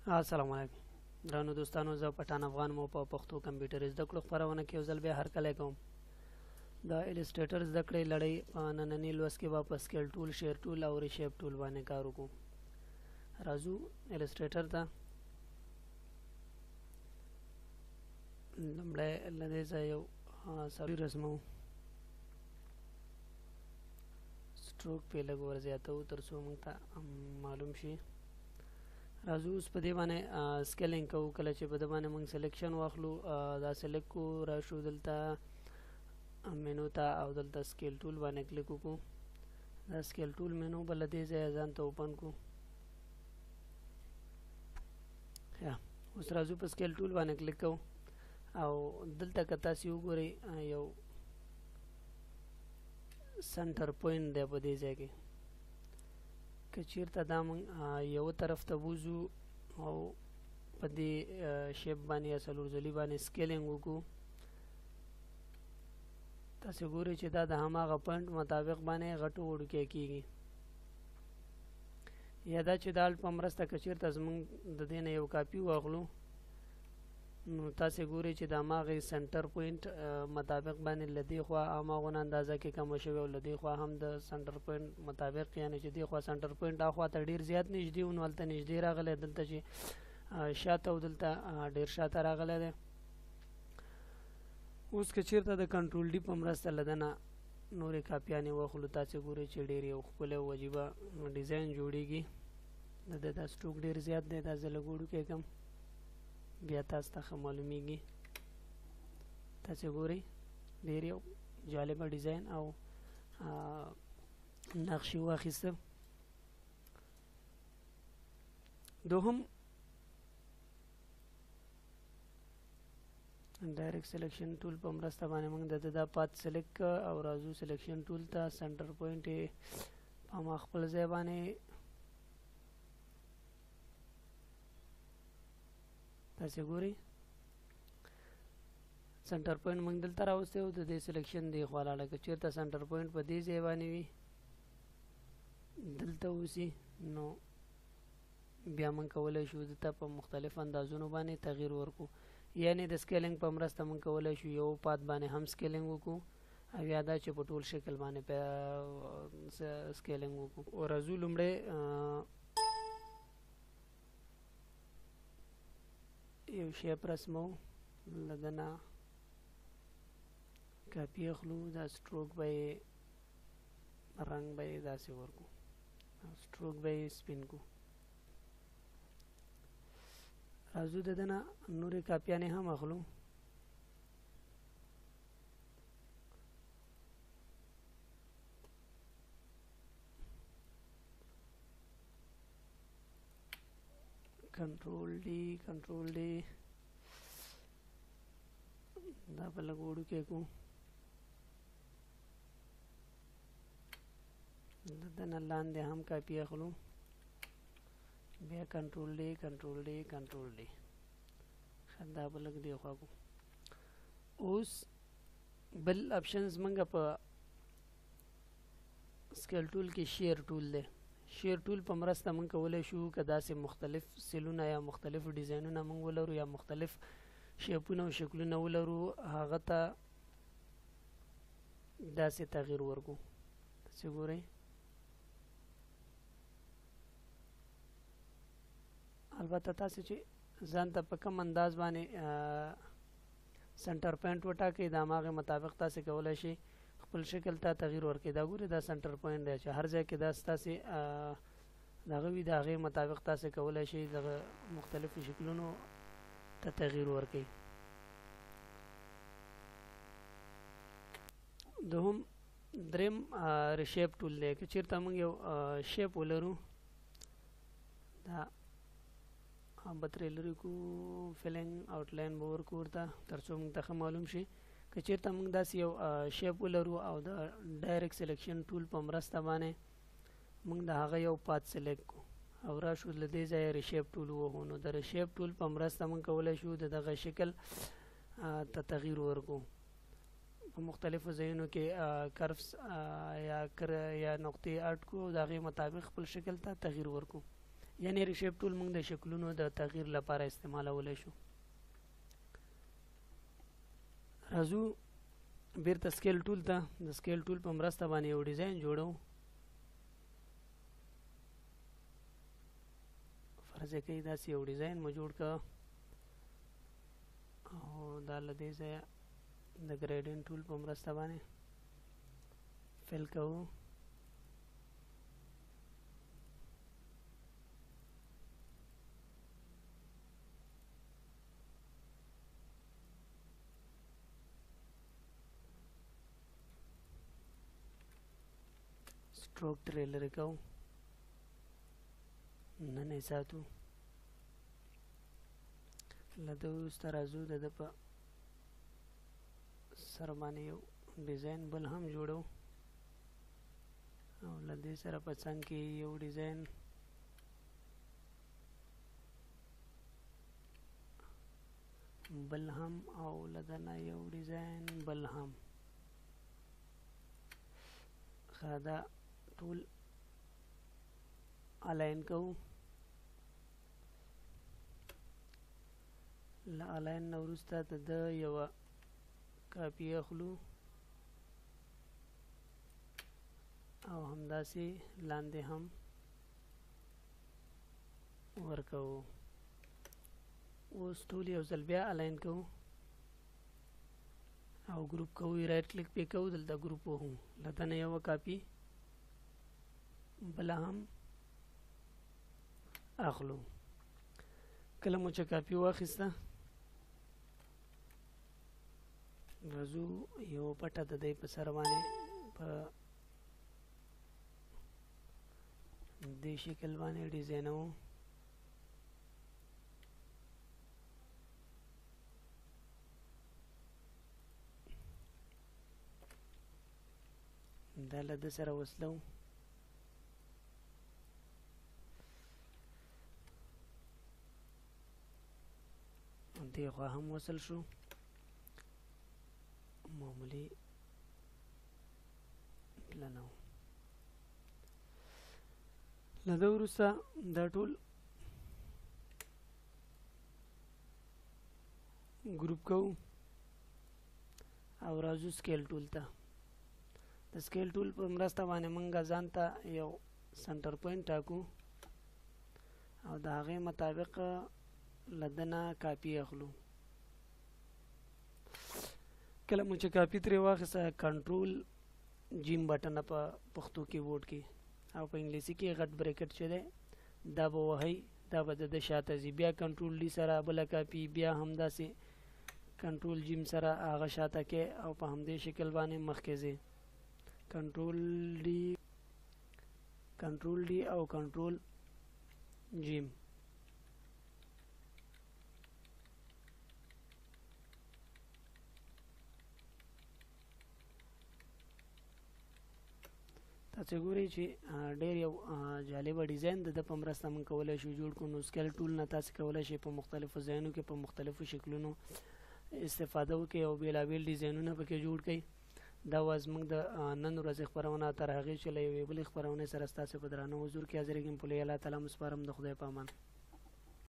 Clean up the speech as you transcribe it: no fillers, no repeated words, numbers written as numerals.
السلام علیکم درنو دوستانو، زه پټان افغان مو په پښتو کمپیوټر زده کړو خبرونه کې ځل بیا هر کله کوم د الېسټریټر زده کړې لړۍ نننی لوست کې واپس سکیل ټول، شیر ټول او ریشیپ ټول باندې کار وکړو. راځو الېسټریټر ته. لومړی له دې ځایه یو سړی رسمو، سټروک پې لږ ورزیاتوو تر څو موږ ته معلوم شي. راځو اوس په دې باندې سکیلینګ کوو. کله چې په دې باندې موږ سلیکشن واخلو، دا سلیکټ کوو، راشو دلته مینو ته او دلته سکیل ټول باندې کلیک وکړو. دا سکیل ټول مینو به له دې ځایه ځان ته اوپن کړو. اوس راځو په سکیل ټول باندې کلیک کوو او دلته که تاسې وګورئ یو سنټر پوینټ دی په دې ځای کې. که چیرته دا موږ یو طرف ته بوځو او په دې شیپ باندې یا څلور ځلي باندې سکیلینګ وکړو، تاسې ګورئ چې دا د هماغه پوینټ مطابق باندې غټو وړوکی کېږي. یا دا چې د الټ په مرسته که چیرته زموږ د دې نه یو کاپي واخلو، نو تاسې ګورئ چې د هماغې سنټر پوینټ مطابق باندې له دې خوا هماغونه اندازه کې کمه شوې او له دې خوا هم د سنټر پوینټ مطابق، یعنې چې دې خوا سنټر پوینټ هاخوا ته ډېر زیات نږدې و، نو هلته نږدې راغلی، دلته چې شاته او دلته ډېر شاته راغلی دی. اوس که چیرته د کنټرول ډي په مرسته له ده نه نورې کاپیانې واخلو، تاسې ګورئ چې ډېر یو ښکلی او عجیبه ډیزاین جوړېږي. د ده دا سټروک ډېر زیات دی، دا زه لږ وړوکی کړم، بیا تاسو ته ښه معلومیږي. تاسې ګورئ ډېر یو جالبه ډیزاین او نقش یې واخیسته. دوهم ډایرکټ سلیکشن ټول په مرسته باندې موږ د دا پات سلیکټ کړه او راځو سلیکشن ټول ته، سنټر پوینټ یې په ما خپل ځای باندې تاسې ګورئ سنټر پوینټ موږ دلته راوستی و، د دې سلیکشن دې خوا لاړه. که چېرته سنټر پوینټ په دې ځای باندې وي، دلته اوسي، نو بیا موږ کولی شو دلته په مختلف اندازونو باندې تغییر ورکړو. یعنې د سکیلینګ په مرسته موږ کولی شو یو پات باندې هم سکیلینګ وکړو او یا دا چې په ټول شکل باندې سکیلینګ وکړو. او راځو لومړی یو شیپ رسمو، له ده نه کاپي اخلو، دا سټروک به یې رنګ به یې داسې ورکړو، سټروک به یې سپین کړو. راځو د ده نه نورې کاپیانې هم اخلو. کنټرول ډي دا په لږ وړوکی کړو. د ده نه لاندې هم کاپي اخلو، بیا کنټرول ډي دا به لږ دې خوا کړو. اوس بل اپشنز موږ په سکیل ټول کې شیر ټول دی. شیر ټول په مرسته موږ کولی شو که داسې مختلف سیلونه یا مختلف ډیزاینونه موږ ولرو یا مختلف شیپونه او شکلونه ولرو، هغه ته داسې تغییر ورکړو. تاسې ګورئ البته تاسې چې ځان ته په کوم انداز باندې سنټر پوینټ وټاکئ، د هماغې مطابق تاسې کولی شئ خپل شکل ته تغییر ورکړئ. دا ګورئ دا سنټر پوینټ دی چې هر ځای کې دا ستاسې دغه وي، د هغې مطابق تاسې کولی شئ دغه مختلفو شکلونو ته تغییر ورکړئ. دوهم دریم ریشیپ ټول دی. که چېرته موږ یو شیپ ولرو، دا به ترې لرې کړو، فلنګ آوټلاین به ورکړو ورته تر څو موږ ته ښه معلوم شي. که چېرته موږ داسې یو شیپ ولرو او د ډایرکټ سلیکشن ټول په مرسته باندې موږ د هغه یو پات سلیکټ کړو او راشو له دې ځایه ریشیپ ټول ووهو، نو د ریشیپ ټول په مرسته موږ کولی شو د دغه شکل ته تغییر ورکړو. په مختلفو ځایونو کې کرفس یا نقطې اډ کړو، د هغې مطابق خپل شکل ته تغییر ورکړو. یعنی ریشیپ ټول موږ د شکلونو د تغییر لپاره استعمالولای شو. راځو بیرته سکیل ټول ته. د سکیل ټول په مرسته باندې یو ډیزاین جوړو. فرض کړئ داسې یو ډیزاین مو جوړ کړ او دا له دې ځایه د ګریډینټ ټول په مرسته باندې فل کوو. Stroke trailer को नने सातु लदो तराजू दद प सरमाने यो डिजाइन बल हम जोड़ो और लदे सर पसंद की यो डिजाइन बल हम और लदना यो डिजाइन बल हम खादा टूल अलाइन करूँ ला अलाइन नवरुस्ता तद यवा कापी अखलू और हमदा से लांदे हम वर्कओ उस टूल यो जल्बिया अलाइन करूँ और ग्रुप को राइट क्लिक पे करूँ दलता ग्रुप हूँ लता ने यवा कापी बला हम اخلو. کله مو چې کاپی واخیسته راځو یو پټه د دې په سر باندې په دې شکل باندې ډیزاینو. دا له د سره وصلو دې خوا هم وصل شو. معمولی پلانو لده وروسته دا ټول ګروپ کوو او راځو سکیل ټول ته. د سکیل ټول په مرسته باندې موږ ځان ته یو سنټر پوینټ ټاکو او د هغې مطابق لدنا کاپی اخلو. کله مو چې کاپی ترې واخیسته کنټرول جیم بټن په پښتو کیبورډ کې او په انګلیسي کې غټ بریکټ چې دی دا به وهئ، دا به د شاته ځي. بیا کنټرول ډي سره بله کاپی بیا همداسې کنټرول جیم سره هغه شاته کې او په همدې شکل باندې مخکې ځي. کنټرول ډي او کنټرول جیم. تاسو ګورئ چې ډېر یو جالبه ډیزاین د په مرسته موږ کولی شو جوړ کړو. نو سکیل ټول نه تاسو کولی شئ په مختلفو ځایونو کې په مختلفو شکلونو استفاده وکړئ او بېلابېل ډیزاینونه پکې جوړ کړئ. دا وه زموږ د نن ورځې خپرونه. تر هغې چې له یوې بلې خپرونې سره ستاسو په درانه حضور کې حاضرېږم. په لوی الله تعالی مو سپارم. د خدای په امان.